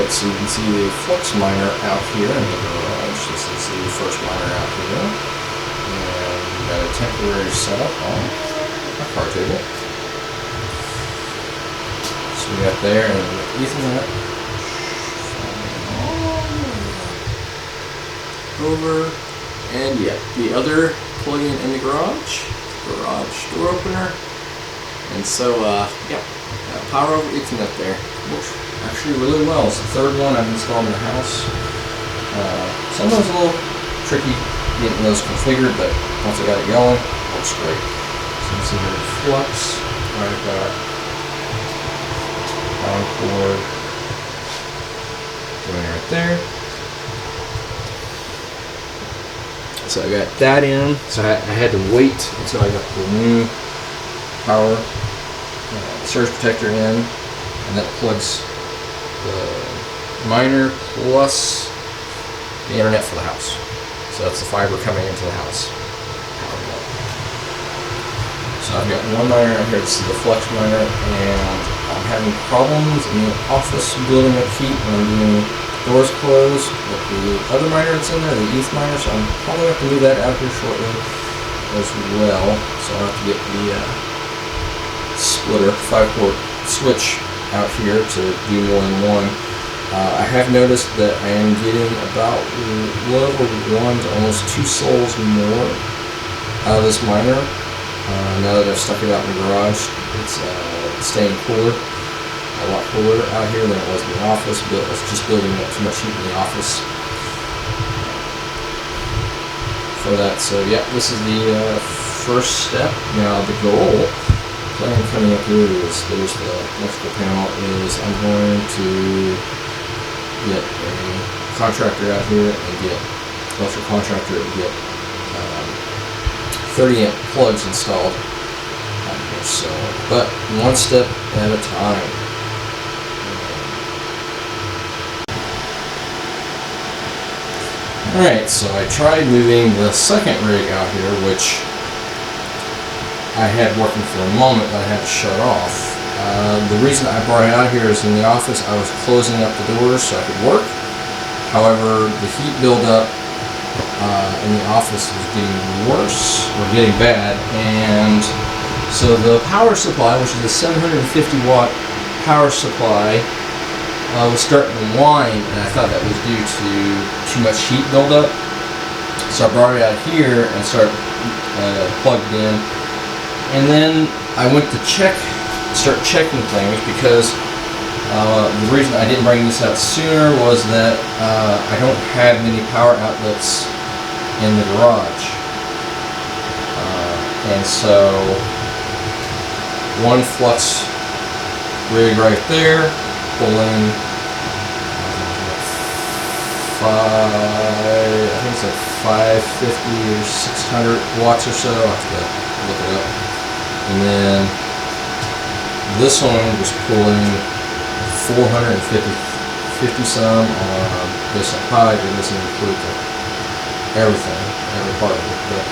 Alright, so you can see the Flux miner out here in the garage. This is the first miner out here. And we've got a temporary setup on a car table. So we got there and Ethernet over, and yeah, the other plug-in in the garage door opener, and so yeah, power over Ethernet there. Works actually really well. It's the third one I've installed in the house. Sometimes a little tricky getting those configured, but once I got it going, it works great. So you can see here Flux, I've got power cord going right there. So I got that in, so I had to wait until I got the new power surge protector in, and that plugs the miner plus the internet for the house. So that's the fiber coming into the house. So I've got one miner out here, this is the Flux miner, and I'm having problems in the office building up heat when I'm doing doors closed with the other miner that's in there, the ETH miner, so I'm probably going to have to move that out here shortly as well. So I'll have to get the splitter, 5-port switch out here to do more than one. I have noticed that I am getting about a little over 1 to almost 2 sols more out of this miner. Now that I've stuck it out in the garage, it's staying cooler. A lot cooler out here than it was in the office, but it's just building up too much heat in the office for that. So yeah, this is the first step. Now the goal, plan coming up here is, there's the electrical panel, is I'm going to get a contractor out here and get electrical contractor and get 30 amp plugs installed out here. So, but one step at a time. Alright, so I tried moving the second rig out here, which I had working for a moment, but I had to shut off. The reason I brought it out here is in the office I was closing up the doors so I could work. However, the heat buildup in the office was getting worse, or getting bad, and so the power supply, which is a 750 watt power supply, was starting to whine, and I thought that was due to too much heat buildup. So I brought it out here and started plugged it in, and then I went to start checking things, because the reason I didn't bring this out sooner was that I don't have many power outlets in the garage, and so one Flux rig right there, pulling I think it's like 550 or 600 watts or so. I'll have to look it up. And then this one was pulling 450 some on this high, but this includes everything, every part of it. But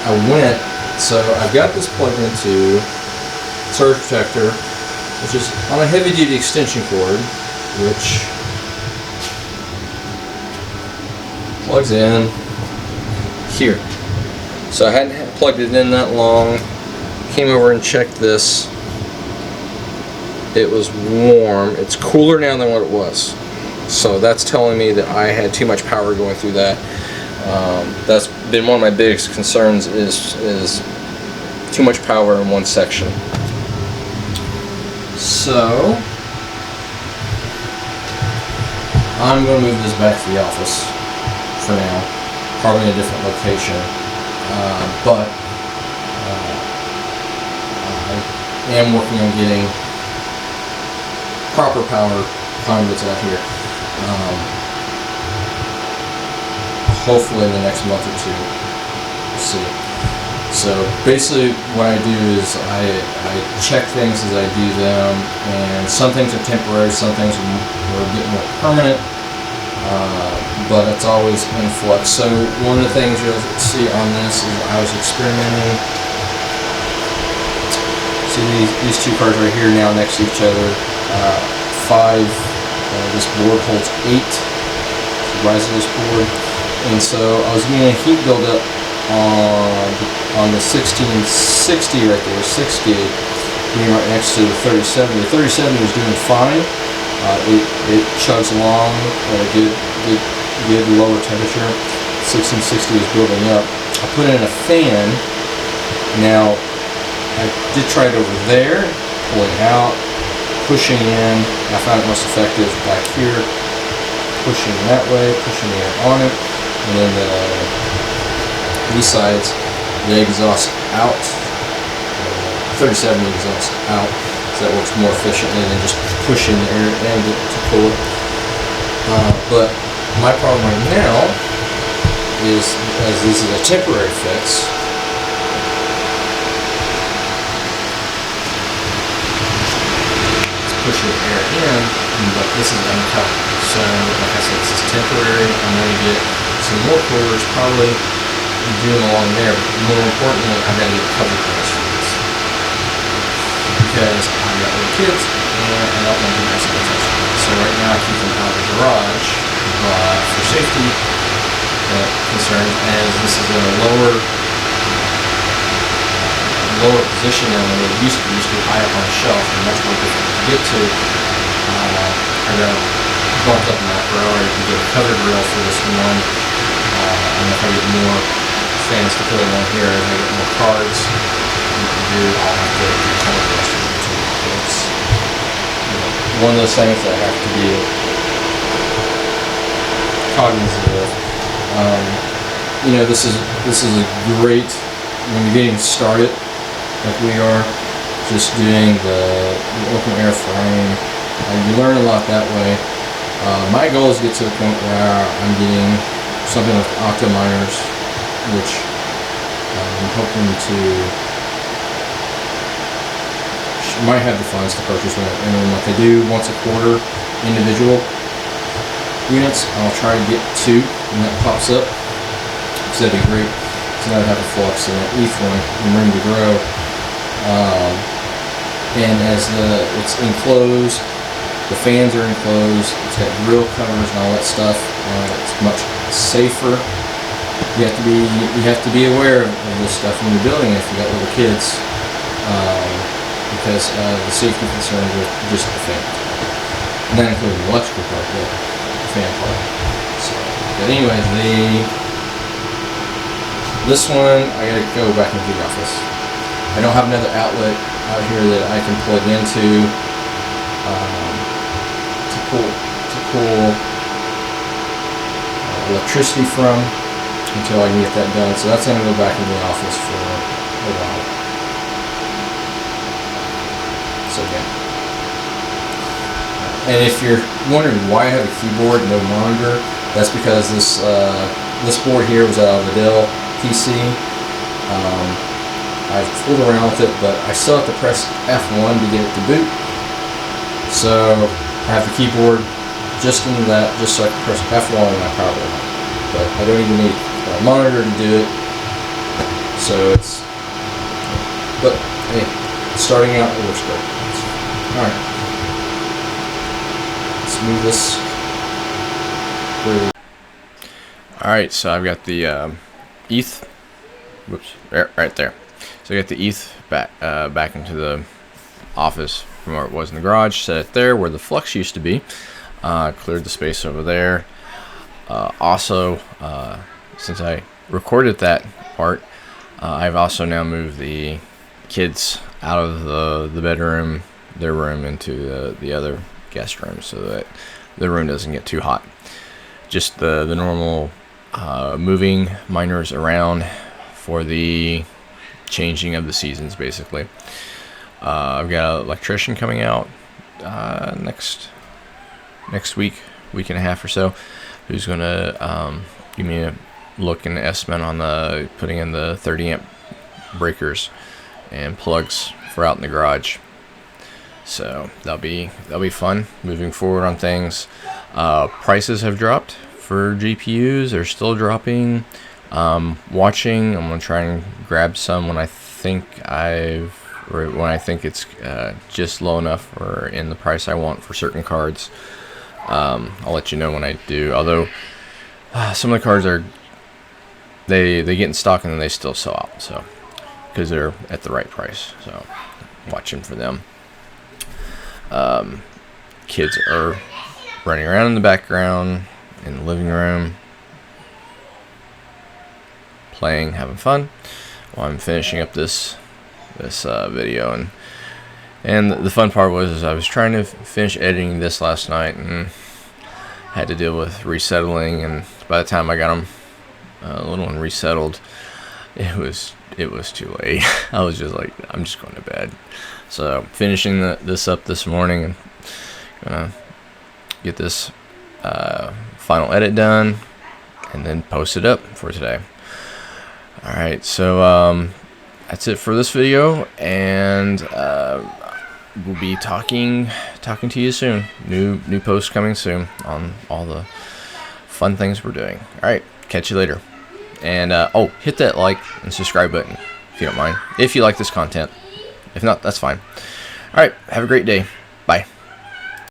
I went, so I've got this plugged into surge protector, which is on a heavy duty extension cord, which plugs in here. So I hadn't plugged it in that long. Came over and checked this. It was warm. It's cooler now than what it was. So that's telling me that I had too much power going through that. That's been one of my biggest concerns, is too much power in one section. So I'm going to move this back to the office for now, probably in a different location, but I am working on getting proper power conduits out here, hopefully in the next month or two. We'll see. So basically what I do is I check things as I do them, and some things are temporary, some things are a bit more permanent, but it's always in flux. So one of the things you'll see on this is I was experimenting. See these two cards right here now next to each other, 5. This board holds 8. Riserless board, and so I was getting a heat buildup on the 1660 right there, 6 gig, being right next to the 3070. The 3070 was doing fine. It chugs along at a good lower temperature. 1660 was building up. I put in a fan. Now I did try it over there, pulling out, pushing in. I found it most effective back here. Pushing that way, pushing the air on it, and then these sides, the exhaust out, 37 exhaust out, so that works more efficiently than just pushing the air in to pull it. But my problem right now is, as this is a temporary fix, it's pushing the air in, but this is uncovered. So, like I said, this is temporary. I'm going to get some more coolers, probably do them along there. But more importantly, I've got to get cover cores for this. Because I've got little kids, and I don't want them to touch them. So right now I keep them out of the garage for safety concerns, as this is in a lower position than it used to be. It used to be high up on the shelf, and much more difficult to get to. I got bumped up in that row. I can get a covered rail for this one. And if I get more fans to put in on here, if I get more cards, I'll have to do covered rails for them too. It's one of those things that I have to be cognizant of. This is a great, when you're getting started, like we are, just doing the open air frame. You learn a lot that way. My goal is to get to the point where I'm getting something with octa miners, which I'm hoping to might have the funds to purchase one. And then what they do once a quarter, individual units, I'll try to get 2, and that pops up. So that'd be great. So now I have a Flux and an ETH one and room to grow. And as it's enclosed, the fans are enclosed, it's got grill covers and all that stuff. It's much safer. You have to be aware of this stuff when you're building it if you got little kids, because the safety concerns with just the fan. And that includes the electrical part, the fan part. So, but anyway, this one I gotta go back into the office. I don't have another outlet out here that I can plug into to pull electricity from until I can get that done. So that's going to go back in the office for a while. So yeah. And if you're wondering why I have a keyboard and no monitor, that's because this board here was out of the Dell PC. I've fooled around with it, but I still have to press F1 to get it to boot. So I have the keyboard just into that, just so I can press F1 and I power it. But I don't even need a monitor to do it. So but hey, starting out, it works great. Alright. Let's move this. Alright, so I've got the ETH. Whoops, right there. So I got the ETH back into the office from where it was in the garage, set it there where the Flux used to be. Cleared the space over there. Also, since I recorded that part, I've also now moved the kids out of the bedroom, their room, into the other guest room, so that the room doesn't get too hot. Just the normal moving miners around for the changing of the seasons, basically. I've got an electrician coming out next week and a half or so, who's going to give me a look and estimate on putting in the 30 amp breakers and plugs for out in the garage. So that'll be fun moving forward on things. Prices have dropped for GPUs. They're still dropping. I'm going to try and grab some when I think I've when I think it's just low enough or in the price I want for certain cards. I'll let you know when I do. Although some of the cards are they get in stock and then they still sell out, so because they're at the right price. So watching for them. Kids are running around in the background in the living room, playing, having fun, while I'm finishing up this video. And the fun part was I was trying to finish editing this last night and had to deal with resettling, and by the time I got them a little one resettled, it was too late. I was just like, I'm just going to bed. So finishing this up this morning, and gonna get this final edit done and then post it up for today. Alright, so that's it for this video, and we'll be talking to you soon. New posts coming soon on all the fun things we're doing. Alright, catch you later. And hit that like and subscribe button if you don't mind, if you like this content. If not, that's fine. Alright, have a great day. Bye.